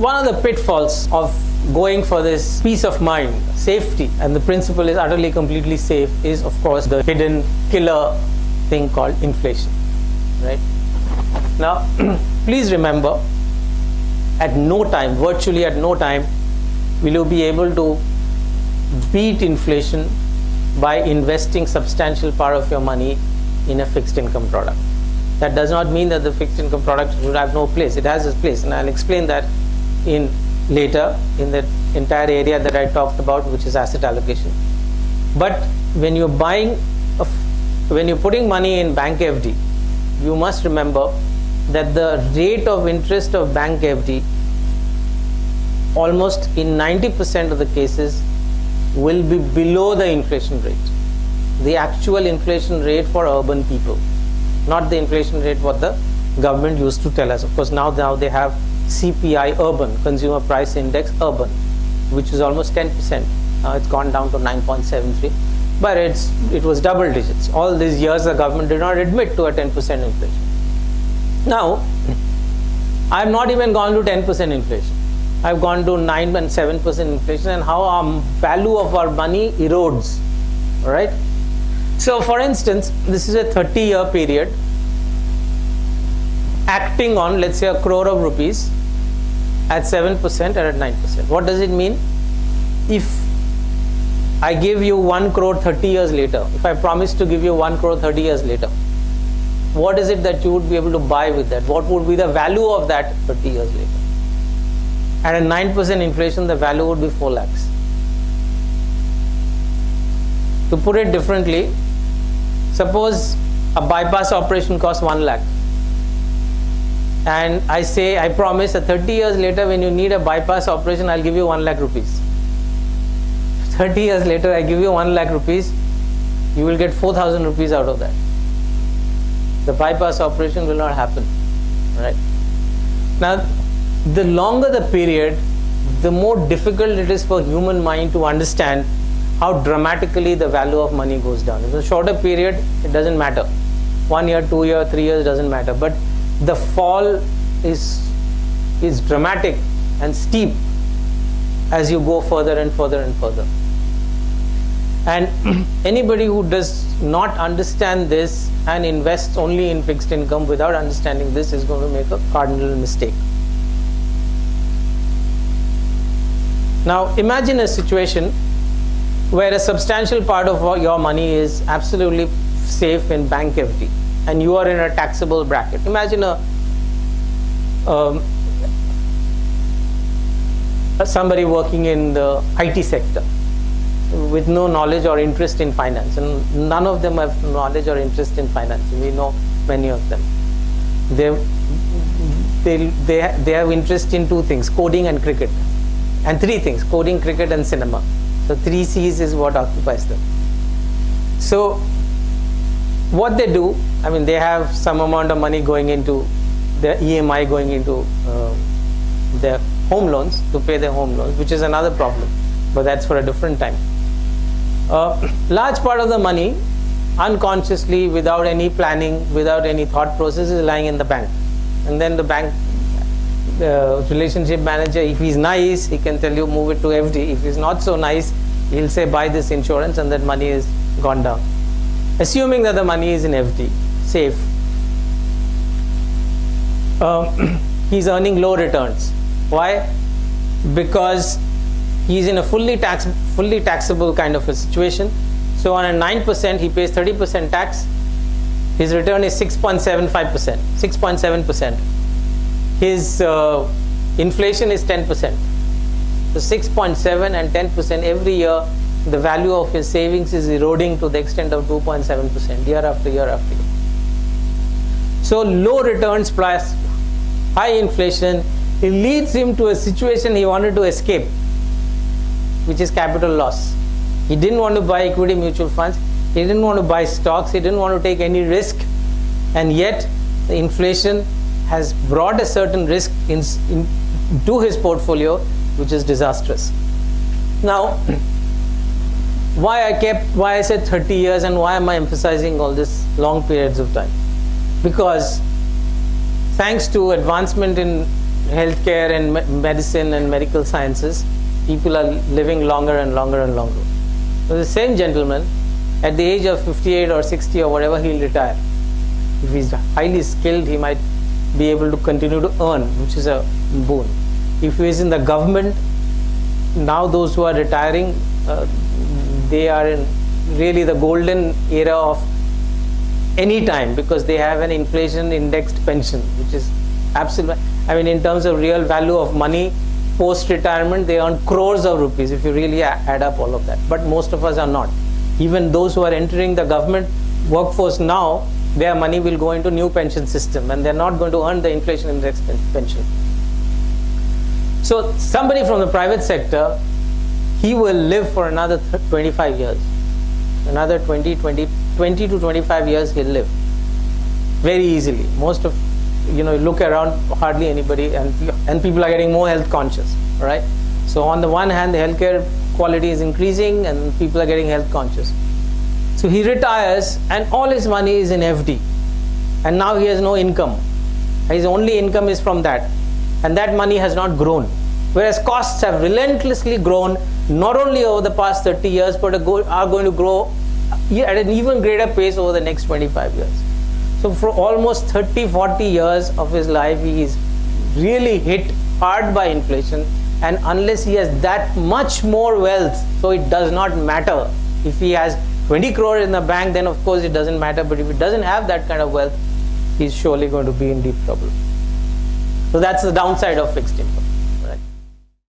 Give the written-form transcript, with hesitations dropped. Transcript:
one of the pitfalls of going for this peace of mind, safety, and the principle is utterly completely safe, is of course the hidden killer thing called inflation, right? Now, please remember, at no time, virtually at no time, will you be able to beat inflation by investing substantial part of your money in a fixed income product. That does not mean that the fixed income product should have no place. It has its place, and I'll explain that in later in the entire area that I talked about, which is asset allocation. But when you're when you're putting money in bank FD, you must remember that the rate of interest of bank FD, almost in 90% of the cases, will be below the inflation rate. The actual inflation rate for urban people, not the inflation rate what the government used to tell us. Of course, now they have CPI urban, Consumer Price Index urban, which is almost 10%. Now it's gone down to 9.73, but it was double digits. All these years the government did not admit to a 10% inflation. Now, I've not even gone to 10% inflation. I've gone to 9 and 7% inflation, and how our value of our money erodes, all right? So for instance, this is a 30-year period acting on, let's say, 1 crore of rupees at 7% and at 9%. What does it mean? If I give you 1 crore 30 years later, if I promise to give you 1 crore 30 years later, what is it that you would be able to buy with that? What would be the value of that 30 years later? At a 9% inflation, the value would be 4 lakhs. To put it differently, suppose a bypass operation costs 1 lakh. And I promise that 30 years later, when you need a bypass operation, I'll give you 1 lakh rupees. 30 years later, I give you 1 lakh rupees, you will get 4,000 rupees out of that. The bypass operation will not happen, right? Now, the longer the period, the more difficult it is for human mind to understand how dramatically the value of money goes down. In a shorter period, it doesn't matter. 1 year, 2 years, 3 years doesn't matter. But the fall is dramatic and steep as you go further and further and further. And anybody who does not understand this and invests only in fixed income without understanding this is going to make a cardinal mistake. Now imagine a situation where a substantial part of your money is absolutely safe in bank FD and you are in a taxable bracket. Imagine somebody working in the IT sector with no knowledge or interest in finance, and none of them have knowledge or interest in finance. We know many of them. They have interest in 2 things: coding and cricket, and 3 things: coding, cricket, and cinema. So 3 C's is what occupies them. So what they do, I mean, they have some amount of money going into their EMI, going into their home loans to pay their home loans, which is another problem, but that's for a different time. Large part of the money, unconsciously, without any planning, without any thought process, is lying in the bank. And then the bank relationship manager, if he's nice, he can tell you move it to FD. If he's not so nice, he'll say buy this insurance, and that money is gone down. Assuming that the money is in FD, safe, he's earning low returns. Why? Because he's in a fully taxable kind of a situation. So on a 9%, he pays 30% tax. His return is 6.75%, 6.7%. His inflation is 10%. So 6.7 and 10% every year, the value of his savings is eroding to the extent of 2.7% year after year after year. So low returns plus high inflation, it leads him to a situation he wanted to escape, which is capital loss. He didn't want to buy equity mutual funds, he didn't want to buy stocks, he didn't want to take any risk, and yet the inflation has brought a certain risk into his portfolio, which is disastrous. Now, why I said 30 years and why am I emphasizing all this long periods of time? Because thanks to advancement in healthcare and medicine and medical sciences, people are living longer and longer and longer. So the same gentleman, at the age of 58 or 60 or whatever, he'll retire. If he's highly skilled, he might be able to continue to earn, which is a boon. If he is in the government, now those who are retiring, they are in really the golden era of any time, because they have an inflation indexed pension, which is absolute. I mean, in terms of real value of money, post retirement, they earn crores of rupees if you really add up all of that. But most of us are not. Even those who are entering the government workforce now, their money will go into new pension system, and they're not going to earn the inflation index pension. So somebody from the private sector, he will live for another 25 years. Another 20 to 25 years he'll live very easily. Most of, look around, hardly anybody, and people are getting more health conscious, right? So on the one hand, the healthcare quality is increasing and people are getting health conscious. So he retires and all his money is in FD, and now he has no income. His only income is from that, and that money has not grown. Whereas costs have relentlessly grown, not only over the past 30 years, but are going to grow at an even greater pace over the next 25 years. So for almost 30-40 years of his life, he is really hit hard by inflation, and unless he has that much more wealth, so it does not matter. If he has 20 crore in the bank, then of course it doesn't matter, but if he doesn't have that kind of wealth, he's surely going to be in deep trouble. So that's the downside of fixed income.